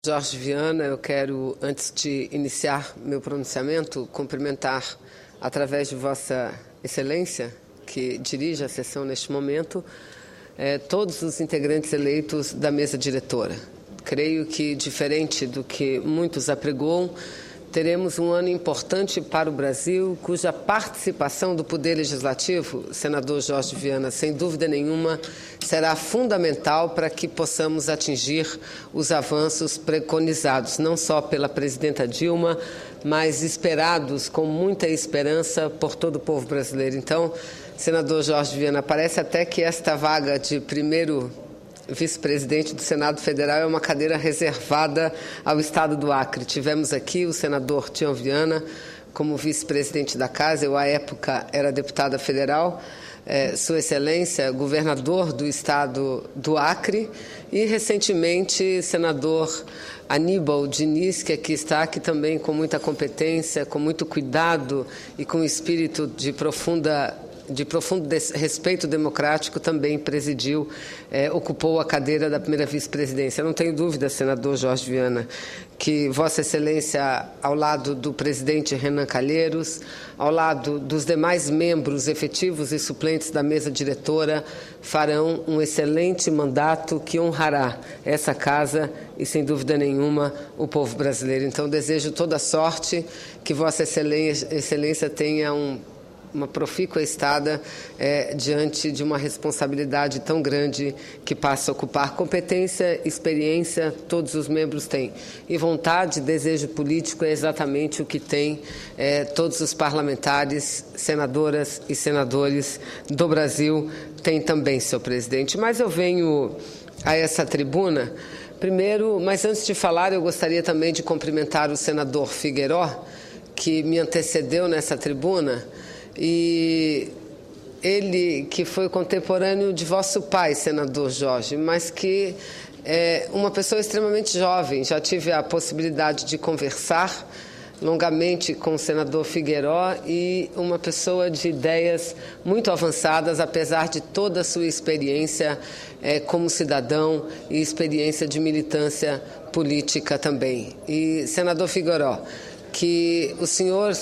Jorge Viana, eu quero, antes de iniciar meu pronunciamento, cumprimentar, através de Vossa Excelência, que dirige a sessão neste momento, todos os integrantes eleitos da mesa diretora. Creio que, diferente do que muitos apregoam, teremos um ano importante para o Brasil, cuja participação do Poder Legislativo, senador Jorge Viana, sem dúvida nenhuma, será fundamental para que possamos atingir os avanços preconizados, não só pela presidenta Dilma, mas esperados com muita esperança por todo o povo brasileiro. Então, senador Jorge Viana, parece até que esta vaga de primeiro vice-presidente do Senado Federal é uma cadeira reservada ao Estado do Acre. Tivemos aqui o senador Tião Viana como vice-presidente da Casa, eu, à época, era deputada federal, Sua Excelência, governador do Estado do Acre, e, recentemente, senador Aníbal Diniz, que aqui está, que também, com muita competência, com muito cuidado e com espírito de profundo respeito democrático, também presidiu, ocupou a cadeira da primeira vice-presidência. Não tenho dúvida, senador Jorge Viana, que Vossa Excelência, ao lado do presidente Renan Calheiros, ao lado dos demais membros efetivos e suplentes da mesa diretora, farão um excelente mandato que honrará essa casa e, sem dúvida nenhuma, o povo brasileiro. Então, desejo toda a sorte, que Vossa Excelência tenha uma profícua estada diante de uma responsabilidade tão grande que passa a ocupar. Competência, experiência, todos os membros têm. E vontade, desejo político é exatamente o que têm todos os parlamentares, senadoras e senadores do Brasil têm também, senhor presidente. Mas eu venho a essa tribuna, primeiro, mas antes de falar, eu gostaria também de cumprimentar o senador Figueiró, que me antecedeu nessa tribuna, e ele que foi contemporâneo de vosso pai, senador Jorge, mas que é uma pessoa extremamente jovem. Já tive a possibilidade de conversar longamente com o senador Figueiró, e uma pessoa de ideias muito avançadas, apesar de toda a sua experiência como cidadão e experiência de militância política também. E, senador Figueiró, que o senhor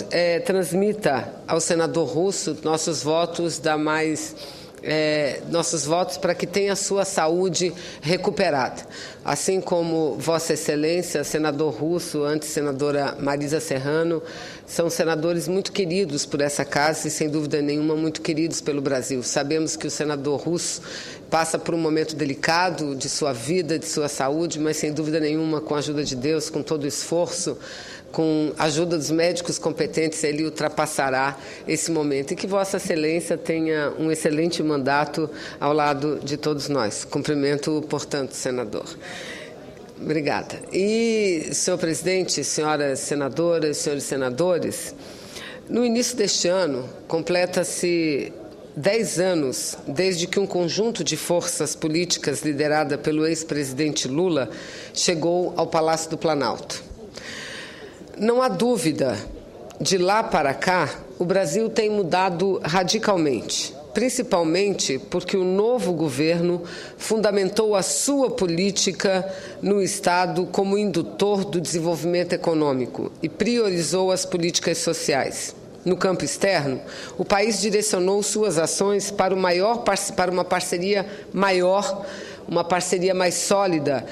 transmita ao senador Russo nossos votos para que tenha a sua saúde recuperada. Assim como Vossa Excelência, senador Russo, antes senadora Marisa Serrano, são senadores muito queridos por essa casa e, sem dúvida nenhuma, muito queridos pelo Brasil. Sabemos que o senador Russo passa por um momento delicado de sua vida, de sua saúde, mas, sem dúvida nenhuma, com a ajuda de Deus, com todo o esforço, com a ajuda dos médicos competentes, ele ultrapassará esse momento. E que Vossa Excelência tenha um excelente mandato ao lado de todos nós. Cumprimento, portanto, senador. Obrigada. E, senhor presidente, senhoras senadoras, senhores senadores, no início deste ano, completa-se 10 anos desde que um conjunto de forças políticas liderada pelo ex-presidente Lula chegou ao Palácio do Planalto. Não há dúvida, de lá para cá, o Brasil tem mudado radicalmente, principalmente porque o novo governo fundamentou a sua política no Estado como indutor do desenvolvimento econômico e priorizou as políticas sociais. No campo externo, o país direcionou suas ações para uma parceria maior, uma parceria mais sólida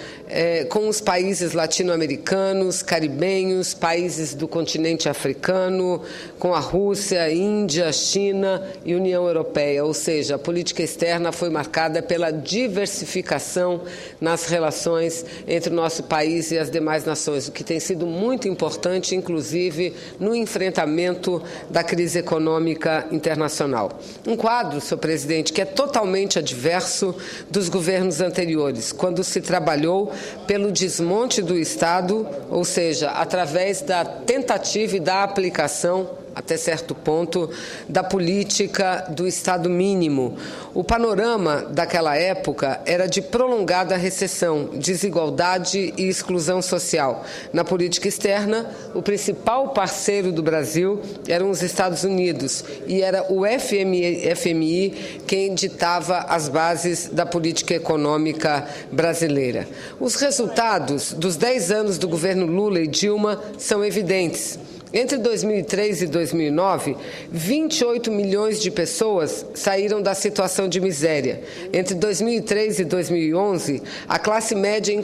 com os países latino-americanos, caribenhos, países do continente africano, com a Rússia, Índia, China e União Europeia. Ou seja, a política externa foi marcada pela diversificação nas relações entre o nosso país e as demais nações, o que tem sido muito importante, inclusive, no enfrentamento da crise econômica internacional. Um quadro, senhor presidente, que é totalmente adverso dos governos anteriores, quando se trabalhou pelo desmonte do Estado, ou seja, através da tentativa e da aplicação até certo ponto, da política do Estado mínimo. O panorama daquela época era de prolongada recessão, desigualdade e exclusão social. Na política externa, o principal parceiro do Brasil eram os Estados Unidos e era o FMI quem ditava as bases da política econômica brasileira. Os resultados dos 10 anos do governo Lula e Dilma são evidentes. Entre 2003 e 2009, 28 milhões de pessoas saíram da situação de miséria. Entre 2003 e 2011, à classe média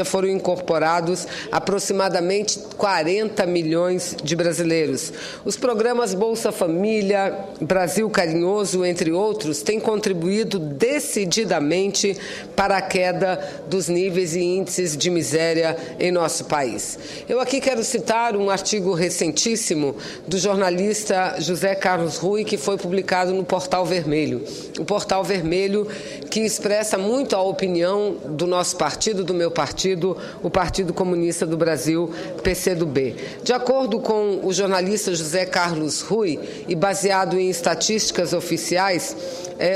foram incorporados aproximadamente 40 milhões de brasileiros. Os programas Bolsa Família, Brasil Carinhoso, entre outros, têm contribuído decididamente para a queda dos níveis e índices de miséria em nosso país. Eu aqui quero citar um artigo recentíssimo do jornalista José Carlos Rui, que foi publicado no Portal Vermelho. O Portal Vermelho que expressa muito a opinião do nosso partido, do meu partido, o Partido Comunista do Brasil, PCdoB. De acordo com o jornalista José Carlos Rui, e baseado em estatísticas oficiais,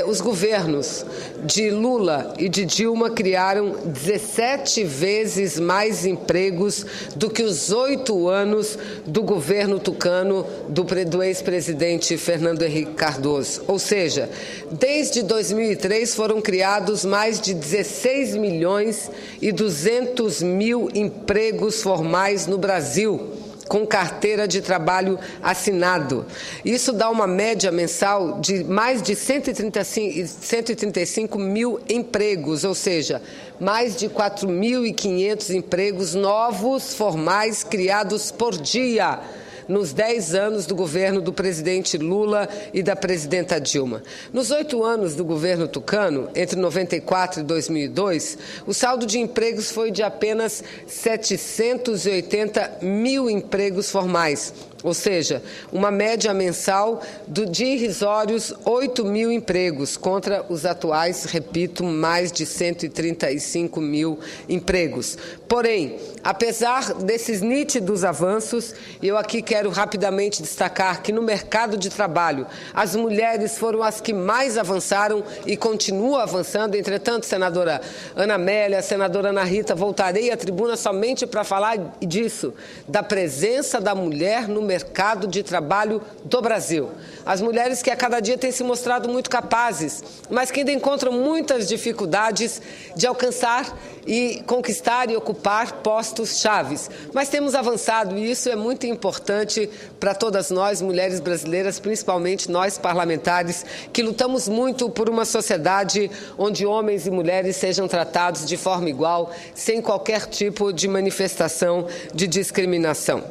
os governos de Lula e de Dilma criaram 17 vezes mais empregos do que os 8 anos do governo tucano do ex-presidente Fernando Henrique Cardoso. Ou seja, desde 2003 foram criados mais de 16 milhões e 200 mil empregos formais no Brasil, com carteira de trabalho assinado. Isso dá uma média mensal de mais de 135 mil empregos, ou seja, mais de 4.500 empregos novos, formais, criados por dia, nos 10 anos do governo do presidente Lula e da presidenta Dilma. Nos 8 anos do governo tucano, entre 94 e 2002, o saldo de empregos foi de apenas 780 mil empregos formais, ou seja, uma média mensal de irrisórios 8 mil empregos, contra os atuais, repito, mais de 135 mil empregos. Porém, apesar desses nítidos avanços, eu aqui quero rapidamente destacar que no mercado de trabalho as mulheres foram as que mais avançaram e continuam avançando. Entretanto, senadora Ana Amélia, senadora Ana Rita, voltarei à tribuna somente para falar disso, da presença da mulher no mercado de trabalho do Brasil. As mulheres que a cada dia têm se mostrado muito capazes, mas que ainda encontram muitas dificuldades de alcançar e conquistar e ocupar postos chaves. Mas temos avançado e isso é muito importante para todas nós, mulheres brasileiras, principalmente nós parlamentares, que lutamos muito por uma sociedade onde homens e mulheres sejam tratados de forma igual, sem qualquer tipo de manifestação de discriminação.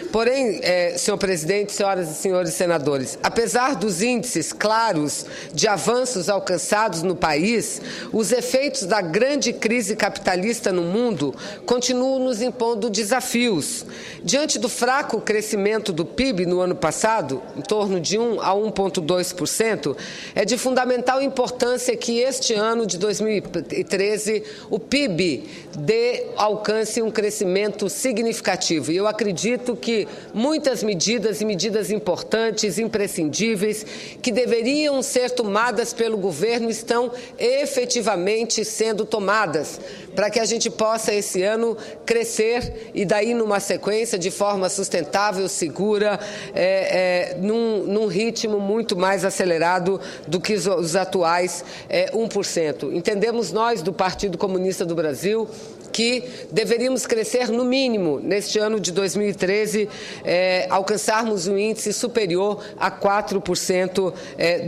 Porém, senhor presidente, senhoras e senhores senadores, apesar dos índices claros de avanços alcançados no país, os efeitos da grande crise capitalista no mundo continuam nos impondo desafios. Diante do fraco crescimento do PIB no ano passado, em torno de 1 a 1,2%, é de fundamental importância que este ano de 2013 o PIB alcance um crescimento significativo. E eu acredito que muitas medidas e medidas importantes, imprescindíveis, que deveriam ser tomadas pelo governo estão efetivamente sendo tomadas para que a gente possa esse ano crescer e daí numa sequência de forma sustentável, segura, num ritmo muito mais acelerado do que os atuais 1%. Entendemos nós do Partido Comunista do Brasil que deveríamos crescer no mínimo neste ano de 2013, alcançarmos um índice superior a 4%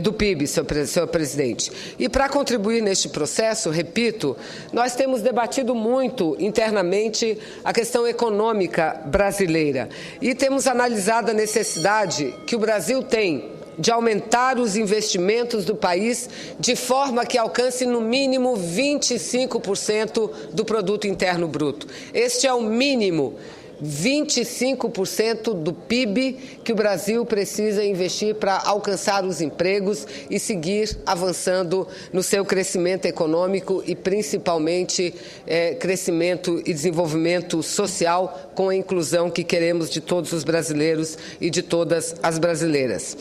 do PIB, senhor presidente. E para contribuir neste processo, repito, nós temos debatido muito internamente a questão econômica brasileira e temos analisado a necessidade que o Brasil tem de aumentar os investimentos do país de forma que alcance no mínimo 25% do produto interno bruto. Este é o mínimo 25% do PIB que o Brasil precisa investir para alcançar os empregos e seguir avançando no seu crescimento econômico e, principalmente, crescimento e desenvolvimento social com a inclusão que queremos de todos os brasileiros e de todas as brasileiras.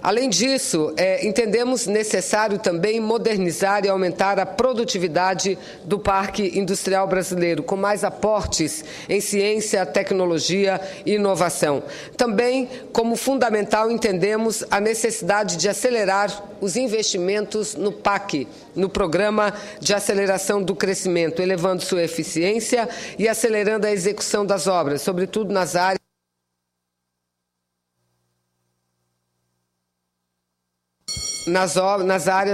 Além disso, entendemos necessário também modernizar e aumentar a produtividade do parque industrial brasileiro, com mais aportes em ciência, tecnologia e inovação. Também, como fundamental, entendemos a necessidade de acelerar os investimentos no PAC, no Programa de Aceleração do Crescimento, elevando sua eficiência e acelerando a execução das obras, sobretudo nas áreas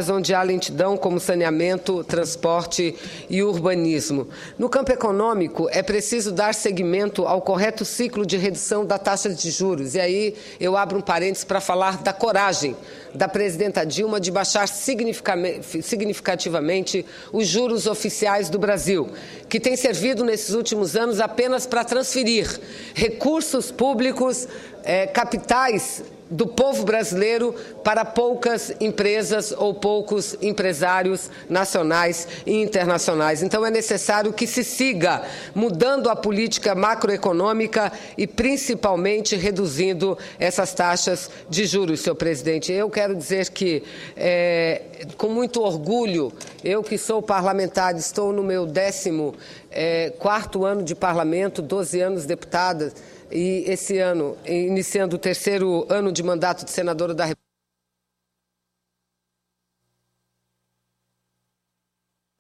onde há lentidão, como saneamento, transporte e urbanismo. No campo econômico, é preciso dar seguimento ao correto ciclo de redução da taxa de juros. E aí eu abro um parênteses para falar da coragem da presidenta Dilma de baixar significativamente os juros oficiais do Brasil, que tem servido nesses últimos anos apenas para transferir recursos públicos, capitais do povo brasileiro para poucas empresas ou poucos empresários nacionais e internacionais. Então, é necessário que se siga mudando a política macroeconômica e, principalmente, reduzindo essas taxas de juros, senhor presidente. Eu quero dizer que, com muito orgulho, eu que sou parlamentar, estou no meu 14º ano de parlamento, 12 anos deputada, e esse ano, iniciando o 3º ano de mandato de senadora da República.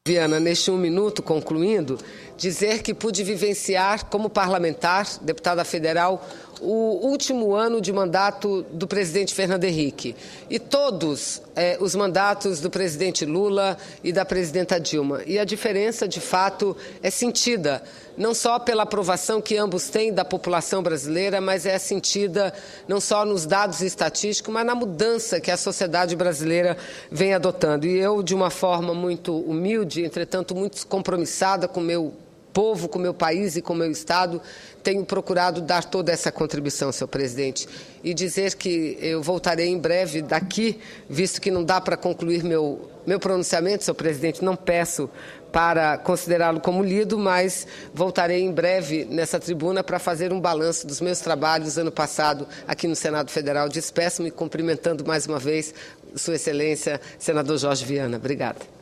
Viana, neste 1 minuto, concluindo, dizer que pude vivenciar como parlamentar, deputada federal, o último ano de mandato do presidente Fernando Henrique e todos os mandatos do presidente Lula e da presidenta Dilma. E a diferença, de fato, é sentida não só pela aprovação que ambos têm da população brasileira, mas é sentida não só nos dados estatísticos, mas na mudança que a sociedade brasileira vem adotando. E eu, de uma forma muito humilde, entretanto muito compromissada com o meu povo, com o meu país e com o meu Estado, tenho procurado dar toda essa contribuição, senhor presidente, e dizer que eu voltarei em breve daqui, visto que não dá para concluir meu pronunciamento, senhor presidente, não peço para considerá-lo como lido, mas voltarei em breve nessa tribuna para fazer um balanço dos meus trabalhos ano passado aqui no Senado Federal. Despeço-me cumprimentando mais uma vez Sua Excelência, senador Jorge Viana. Obrigada.